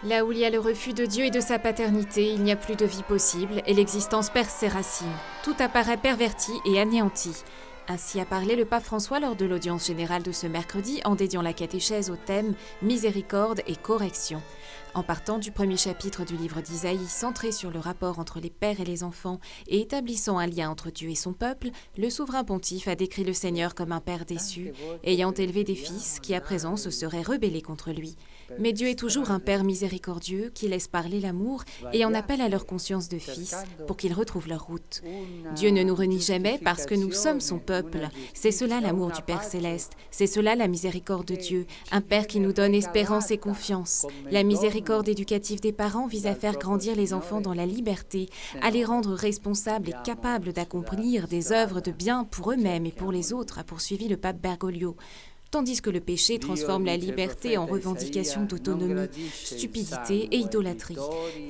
Là où il y a le refus de Dieu et de sa paternité, il n'y a plus de vie possible et l'existence perd ses racines. Tout apparaît perverti et anéanti. Ainsi a parlé le pape François lors de l'audience générale de ce mercredi en dédiant la catéchèse au thème « Miséricorde et correction ». En partant du premier chapitre du livre d'Isaïe, centré sur le rapport entre les pères et les enfants et établissant un lien entre Dieu et son peuple, le souverain pontife a décrit le Seigneur comme un père déçu, ayant élevé des fils qui à présent se seraient rebellés contre lui. Mais Dieu est toujours un père miséricordieux qui laisse parler l'amour et en appelle à leur conscience de fils pour qu'ils retrouvent leur route. Dieu ne nous renie jamais parce que nous sommes son peuple. C'est cela l'amour du Père céleste, c'est cela la miséricorde de Dieu, un père qui nous donne espérance et confiance. La miséricorde éducative des parents vise à faire grandir les enfants dans la liberté, à les rendre responsables et capables d'accomplir des œuvres de bien pour eux-mêmes et pour les autres, a poursuivi le pape Bergoglio. Tandis que le péché transforme la liberté en revendication d'autonomie, stupidité et idolâtrie.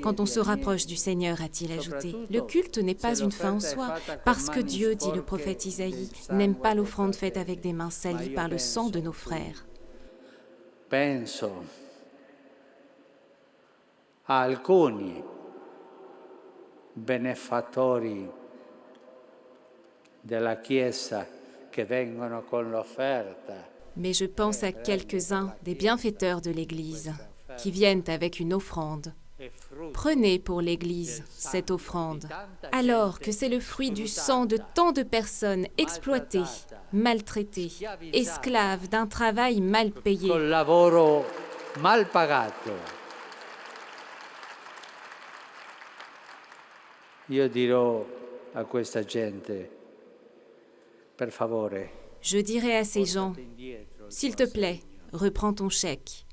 Quand on se rapproche du Seigneur, a-t-il ajouté, le culte n'est pas une fin en soi, parce que Dieu, dit le prophète Isaïe, n'aime pas l'offrande faite avec des mains salies par le sang de nos frères. Penso a alcuni benefattori della Chiesa che vengono con l'offerta. Mais je pense à quelques-uns des bienfaiteurs de l'Église qui viennent avec une offrande. Prenez pour l'Église cette offrande, alors que c'est le fruit du sang de tant de personnes exploitées, maltraitées, esclaves d'un travail mal payé. Col lavoro mal pagato. Io dirò a questa gente, per favore. Je dirai à ces gens, s'il te plaît, reprends ton chèque,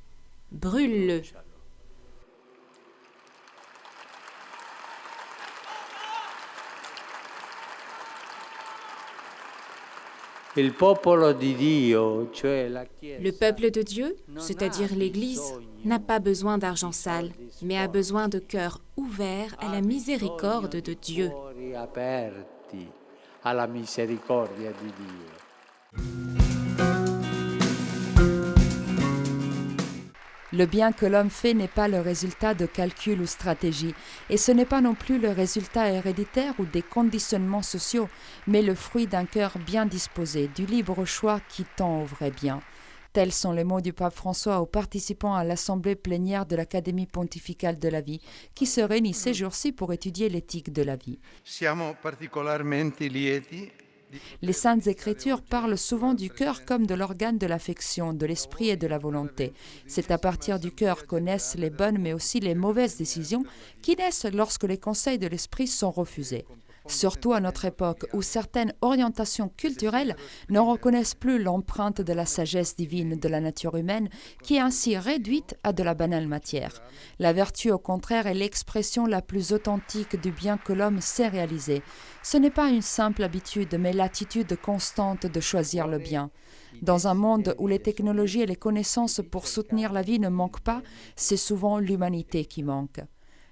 brûle-le. Il popolo di Dio, cioè la Chiesa, Le peuple de Dieu, c'est-à-dire l'Église, n'a pas besoin d'argent sale, mais a besoin de cœurs ouverts à la miséricorde de Dieu. cuori aperti alla misericordia di Dio. Le bien que l'homme fait n'est pas le résultat de calculs ou stratégies, et ce n'est pas non plus le résultat héréditaire ou des conditionnements sociaux, mais le fruit d'un cœur bien disposé, du libre choix qui tend au vrai bien. Tels sont les mots du pape François aux participants à l'assemblée plénière de l'Académie pontificale de la vie, qui se réunit ces jours-ci pour étudier l'éthique de la vie. Siamo particolarmente lieti. Les Saintes Écritures parlent souvent du cœur comme de l'organe de l'affection, de l'esprit et de la volonté. C'est à partir du cœur qu'on naissent les bonnes mais aussi les mauvaises décisions qui naissent lorsque les conseils de l'esprit sont refusés. Surtout à notre époque où certaines orientations culturelles ne reconnaissent plus l'empreinte de la sagesse divine de la nature humaine qui est ainsi réduite à de la banale matière. La vertu au contraire est l'expression la plus authentique du bien que l'homme sait réaliser. Ce n'est pas une simple habitude mais l'attitude constante de choisir le bien. Dans un monde où les technologies et les connaissances pour soutenir la vie ne manquent pas, c'est souvent l'humanité qui manque.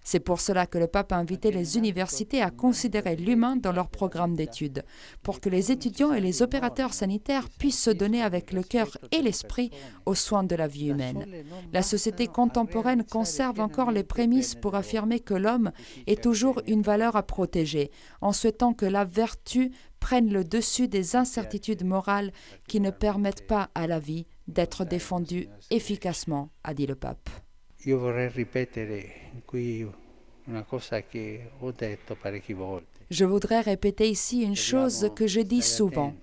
C'est pour cela que le pape a invité les universités à considérer l'humain dans leur programme d'études, pour que les étudiants et les opérateurs sanitaires puissent se donner avec le cœur et l'esprit aux soins de la vie humaine. La société contemporaine conserve encore les prémices pour affirmer que l'homme est toujours une valeur à protéger, en souhaitant que la vertu prenne le dessus des incertitudes morales qui ne permettent pas à la vie d'être défendue efficacement, a dit le pape. Io vorrei ripetere qui una cosa che ho detto parecchie volte. Je voudrais répéter ici une chose que je dis souvent.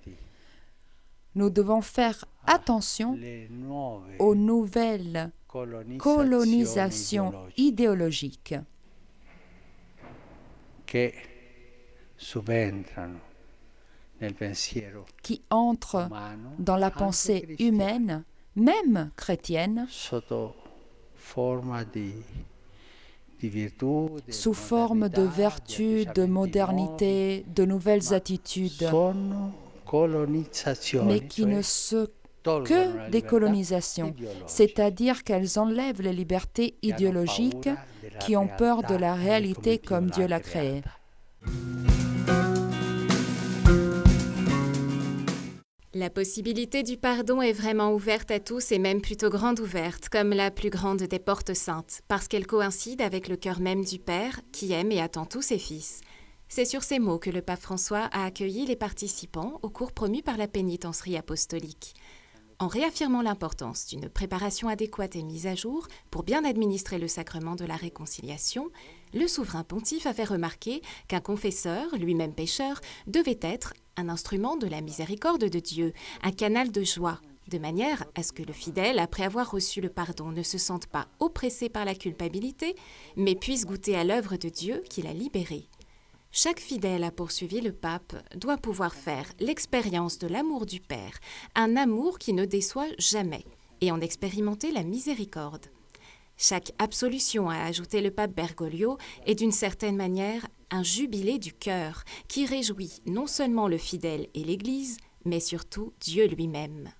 Nous devons faire attention aux nouvelles colonisations idéologiques che subentrano nel pensiero qui entrent dans la pensée humaine, même chrétienne, sous forme de vertu, de modernité, de nouvelles attitudes, mais qui ne sont que des colonisations, c'est-à-dire qu'elles enlèvent les libertés idéologiques qui ont peur de la réalité comme Dieu l'a créée. La possibilité du pardon est vraiment ouverte à tous et même plutôt grande ouverte, comme la plus grande des portes saintes, parce qu'elle coïncide avec le cœur même du Père qui aime et attend tous ses fils. C'est sur ces mots que le pape François a accueilli les participants au cours promu par la pénitencerie apostolique. En réaffirmant l'importance d'une préparation adéquate et mise à jour pour bien administrer le sacrement de la réconciliation, le souverain pontife a fait remarquer qu'un confesseur, lui-même pécheur, devait être un instrument de la miséricorde de Dieu, un canal de joie, de manière à ce que le fidèle, après avoir reçu le pardon, ne se sente pas oppressé par la culpabilité, mais puisse goûter à l'œuvre de Dieu qui l'a libéré. Chaque fidèle, a poursuivi le pape, doit pouvoir faire l'expérience de l'amour du Père, un amour qui ne déçoit jamais, et en expérimenter la miséricorde. Chaque absolution, a ajouté le pape Bergoglio, est d'une certaine manière un jubilé du cœur qui réjouit non seulement le fidèle et l'Église, mais surtout Dieu lui-même.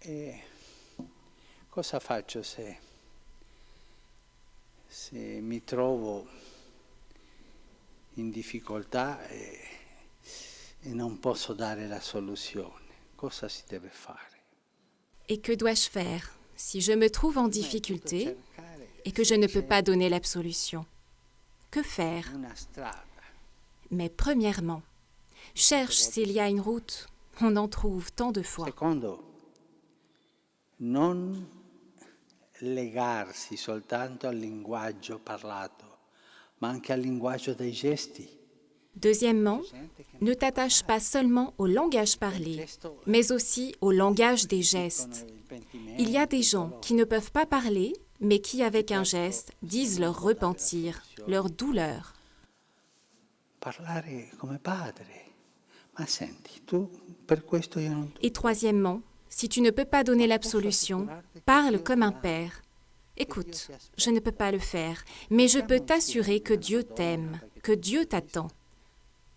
E cosa faccio se mi trovo in difficoltà e non posso dare la soluzione? Cosa si deve fare? Et que dois-je faire si je me trouve en difficulté et que je ne peux pas donner l'absolution? Que faire? Mais premièrement, cherche s'il y a une route. On en trouve tant de fois. Secondo, non legarsi soltanto al linguaggio parlato, ma anche al linguaggio dei gesti. Deuxièmement, ne t'attache pas seulement au langage parlé, mais aussi au langage des gestes. Il y a des gens qui ne peuvent pas parler, mais qui, avec un geste, disent leur repentir, leur douleur. Parlare come padre. Ma senti, tu per questo io non... Et troisièmement, si tu ne peux pas donner l'absolution, parle comme un père. Écoute, je ne peux pas le faire, mais je peux t'assurer que Dieu t'aime, que Dieu t'attend.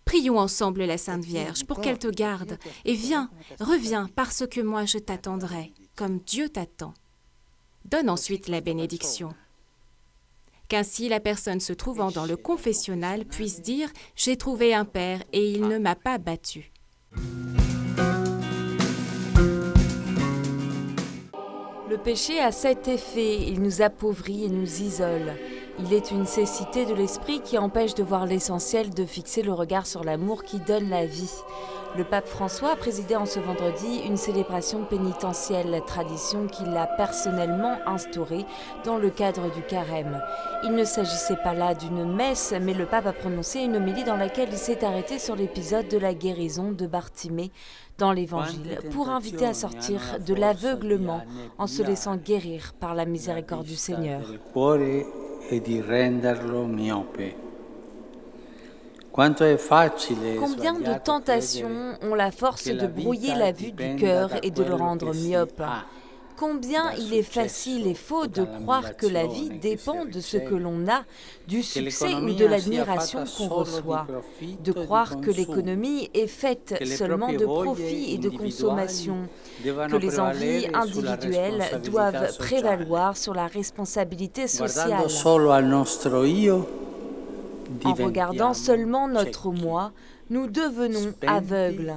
Prions ensemble la Sainte Vierge pour qu'elle te garde, et viens, reviens, parce que moi je t'attendrai, comme Dieu t'attend. Donne ensuite la bénédiction. Qu'ainsi la personne se trouvant dans le confessionnal puisse dire « J'ai trouvé un Père et il ne m'a pas battu ». Le péché a cet effet, il nous appauvrit et nous isole. Il est une cécité de l'esprit qui empêche de voir l'essentiel, de fixer le regard sur l'amour qui donne la vie. Le pape François a présidé en ce vendredi une célébration pénitentielle, tradition qu'il a personnellement instaurée dans le cadre du carême. Il ne s'agissait pas là d'une messe, mais le pape a prononcé une homélie dans laquelle il s'est arrêté sur l'épisode de la guérison de Bartimée dans l'Évangile, pour inviter à sortir de l'aveuglement en se laissant guérir par la miséricorde du Seigneur. Combien de tentations ont la force de brouiller la vue du cœur et de le rendre myope? Combien il est facile et faux de croire que la vie dépend de ce que l'on a, du succès ou de l'admiration qu'on reçoit, de croire que l'économie est faite seulement de profit et de consommation, que les envies individuelles doivent prévaloir sur la responsabilité sociale. En regardant seulement notre moi, nous devenons aveugles,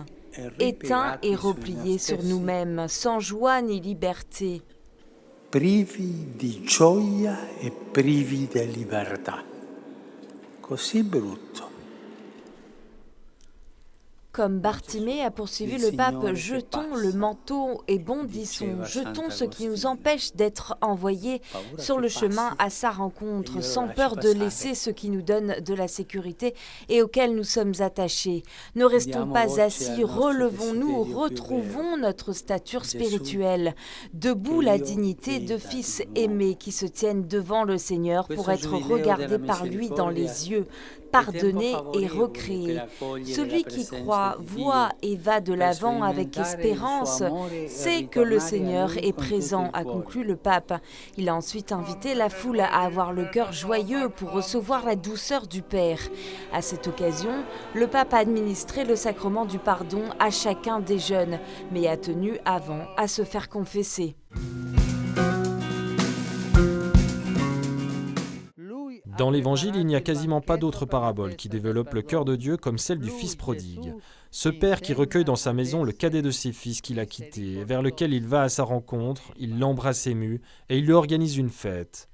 éteints et repliés sur nous-mêmes, sans joie ni liberté. Privi di gioia e privi di libertà. Così brutto. Comme Bartimée, a poursuivi le pape, jetons le manteau et bondissons, jetons ce qui nous empêche d'être envoyés sur le chemin à sa rencontre, sans peur de laisser ce qui nous donne de la sécurité et auquel nous sommes attachés. Ne restons pas assis, relevons-nous, retrouvons notre stature spirituelle. Debout la dignité de fils aimés qui se tiennent devant le Seigneur pour être regardés par lui dans les yeux, pardonné et recréé. Celui qui croit, voit et va de l'avant avec espérance sait que le Seigneur est présent, a conclu le pape. Il a ensuite invité la foule à avoir le cœur joyeux pour recevoir la douceur du Père. À cette occasion, le pape a administré le sacrement du pardon à chacun des jeunes, mais a tenu avant à se faire confesser. Dans l'Évangile, il n'y a quasiment pas d'autres paraboles qui développent le cœur de Dieu comme celle du Fils prodigue. Ce père qui recueille dans sa maison le cadet de ses fils qu'il a quitté, vers lequel il va à sa rencontre, il l'embrasse ému et il lui organise une fête.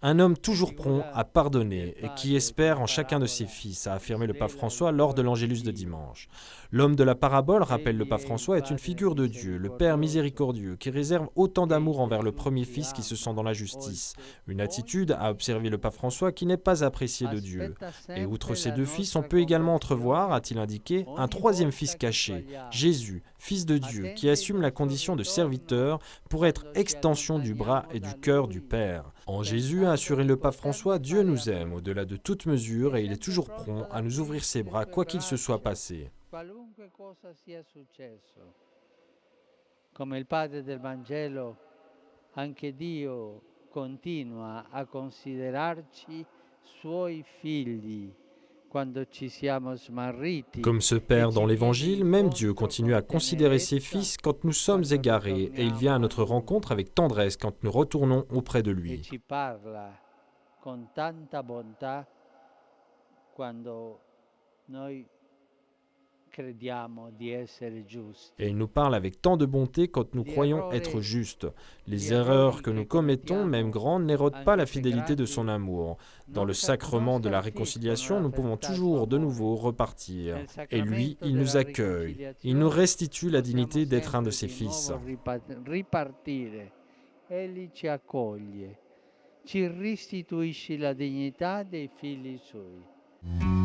Un homme toujours prompt à pardonner et qui espère en chacun de ses fils, a affirmé le pape François lors de l'Angélus de dimanche. L'homme de la parabole, rappelle le pape François, est une figure de Dieu, le Père miséricordieux, qui réserve autant d'amour envers le premier fils qui se sent dans la justice. Une attitude, a observé le pape François, qui n'est pas appréciée de Dieu. Et outre ces deux fils, on peut également entrevoir, a-t-il indiqué, un troisième fils caché, Jésus, fils de Dieu, qui assume la condition de serviteur pour être extension du bras et du cœur du Père. En Jésus, a assuré le pape François, Dieu nous aime au-delà de toute mesure et il est toujours prompt à nous ouvrir ses bras quoi qu'il se soit passé. Qualunque cosa sia successo. Come il padre del Vangelo, anche Dio continua a considerarci suoi figli. Comme ce Père dans l'Évangile, même Dieu continue à considérer ses fils quand nous sommes égarés et il vient à notre rencontre avec tendresse quand nous retournons auprès de lui. Et il nous parle avec tant de bonté quand nous croyons être justes. Les erreurs que nous commettons, même grandes, n'érodent pas la fidélité de son amour. Dans le sacrement de la réconciliation, nous pouvons toujours de nouveau repartir. Et lui, il nous accueille. Il nous restitue la dignité d'être un de ses fils. Egli ci accoglie, ci restituisce la dignità dei figli suoi.